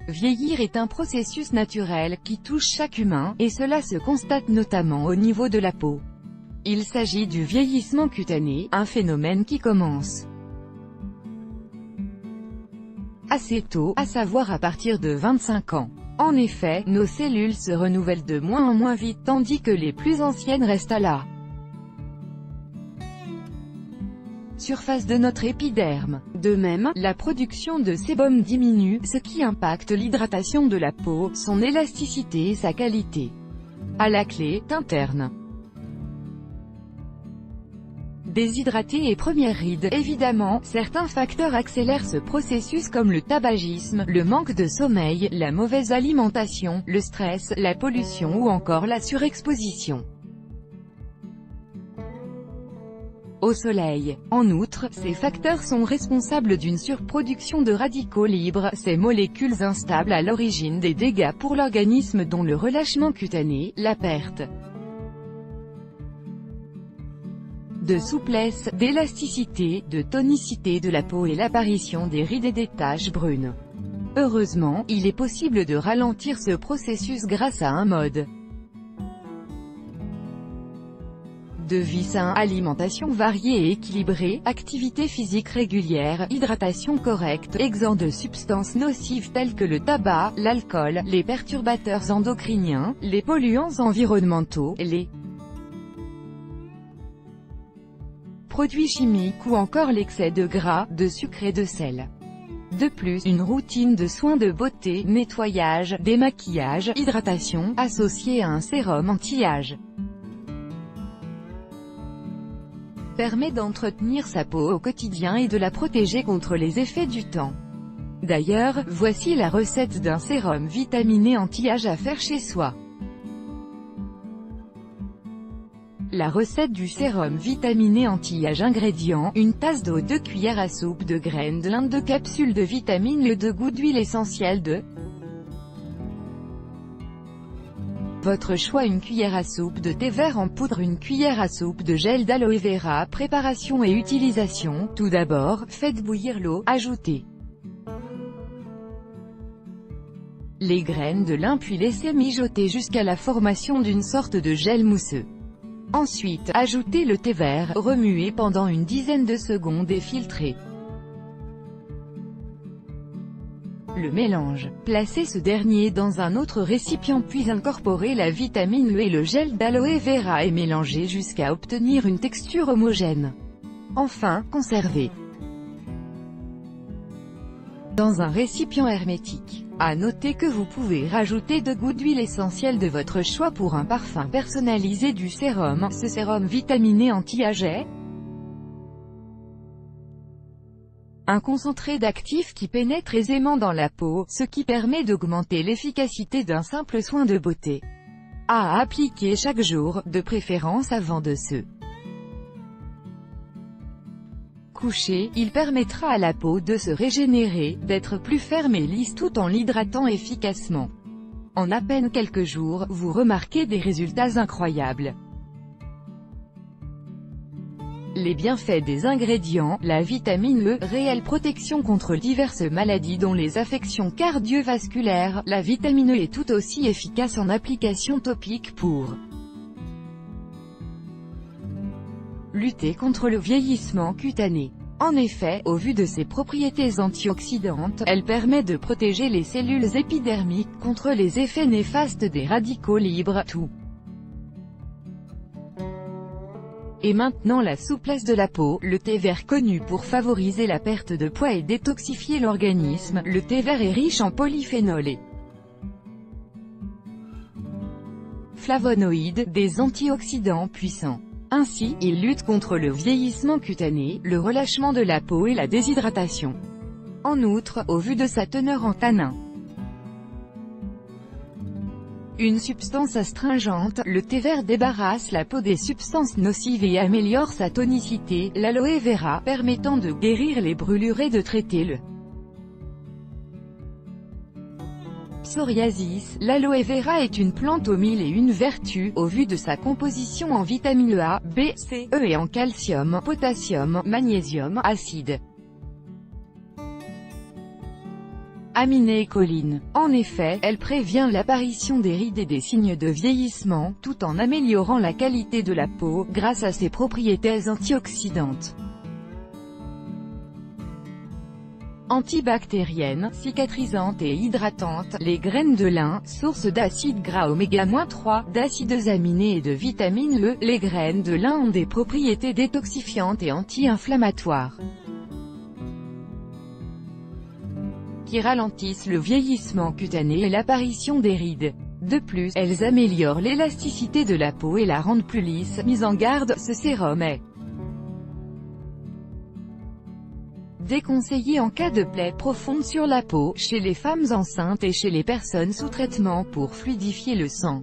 Vieillir est un processus naturel qui touche chaque humain, et cela se constate notamment au niveau de la peau. Il s'agit du vieillissement cutané, un phénomène qui commence assez tôt, à savoir à partir de 25 ans. En effet, nos cellules se renouvellent de moins en moins vite, tandis que les plus anciennes restent à la surface de notre épiderme. De même, la production de sébum diminue, ce qui impacte l'hydratation de la peau, son élasticité et sa qualité. À la clé, interne. Déshydratée et première ride, évidemment, certains facteurs accélèrent ce processus comme le tabagisme, le manque de sommeil, la mauvaise alimentation, le stress, la pollution ou encore la surexposition au soleil. En outre, ces facteurs sont responsables d'une surproduction de radicaux libres, ces molécules instables à l'origine des dégâts pour l'organisme dont le relâchement cutané, la perte de souplesse, d'élasticité, de tonicité de la peau et l'apparition des rides et des taches brunes. Heureusement, il est possible de ralentir ce processus grâce à un mode de vie sain, alimentation variée et équilibrée, activité physique régulière, hydratation correcte, exempt de substances nocives telles que le tabac, l'alcool, les perturbateurs endocriniens, les polluants environnementaux, les produits chimiques ou encore l'excès de gras, de sucre et de sel. De plus, une routine de soins de beauté, nettoyage, démaquillage, hydratation, associée à un sérum anti-âge, permet d'entretenir sa peau au quotidien et de la protéger contre les effets du temps. D'ailleurs, voici la recette d'un sérum vitaminé anti-âge à faire chez soi. La recette du sérum vitaminé anti-âge. Ingrédients: une tasse d'eau, 2 cuillères à soupe de graines de lin, 2 capsules de vitamine E, 2 gouttes d'huile essentielle de votre choix, une cuillère à soupe de thé vert en poudre, une cuillère à soupe de gel d'aloe vera. Préparation et utilisation. Tout d'abord, faites bouillir l'eau, ajoutez les graines de lin puis laissez mijoter jusqu'à la formation d'une sorte de gel mousseux. Ensuite, ajoutez le thé vert, remuez pendant une dizaine de secondes et filtrez le mélange. Placez ce dernier dans un autre récipient puis incorporez la vitamine E et le gel d'aloe vera et mélangez jusqu'à obtenir une texture homogène. Enfin, conservez dans un récipient hermétique. À noter que vous pouvez rajouter 2 gouttes d'huile essentielle de votre choix pour un parfum personnalisé du sérum. Ce sérum vitaminé anti-âge est un concentré d'actifs qui pénètre aisément dans la peau, ce qui permet d'augmenter l'efficacité d'un simple soin de beauté. À appliquer chaque jour, de préférence avant de se coucher, il permettra à la peau de se régénérer, d'être plus ferme et lisse tout en l'hydratant efficacement. En à peine quelques jours, vous remarquez des résultats incroyables. Les bienfaits des ingrédients: la vitamine E, réelle protection contre diverses maladies dont les affections cardiovasculaires. La vitamine E est tout aussi efficace en application topique pour lutter contre le vieillissement cutané. En effet, au vu de ses propriétés antioxydantes, elle permet de protéger les cellules épidermiques contre les effets néfastes des radicaux libres. Et maintenant la souplesse de la peau. Le thé vert, connu pour favoriser la perte de poids et détoxifier l'organisme, le thé vert est riche en polyphénols et flavonoïdes, des antioxydants puissants. Ainsi, il lutte contre le vieillissement cutané, le relâchement de la peau et la déshydratation. En outre, au vu de sa teneur en tanins, une substance astringente, le thé vert débarrasse la peau des substances nocives et améliore sa tonicité. L'aloe vera, permettant de guérir les brûlures et de traiter le Psoriasis. L'aloe vera est une plante aux mille et une vertus, au vu de sa composition en vitamines A, B, C, E et en calcium, potassium, magnésium, acide aminé et choline. En effet, elle prévient l'apparition des rides et des signes de vieillissement, tout en améliorant la qualité de la peau, grâce à ses propriétés antioxydantes. Antibactérienne, cicatrisante et hydratante, les graines de lin, source d'acides gras oméga-3, d'acides aminés et de vitamine E, les graines de lin ont des propriétés détoxifiantes et anti-inflammatoires qui ralentissent le vieillissement cutané et l'apparition des rides. De plus, elles améliorent l'élasticité de la peau et la rendent plus lisse. Mise en garde, ce sérum est déconseillé en cas de plaies profondes sur la peau, chez les femmes enceintes et chez les personnes sous traitement pour fluidifier le sang.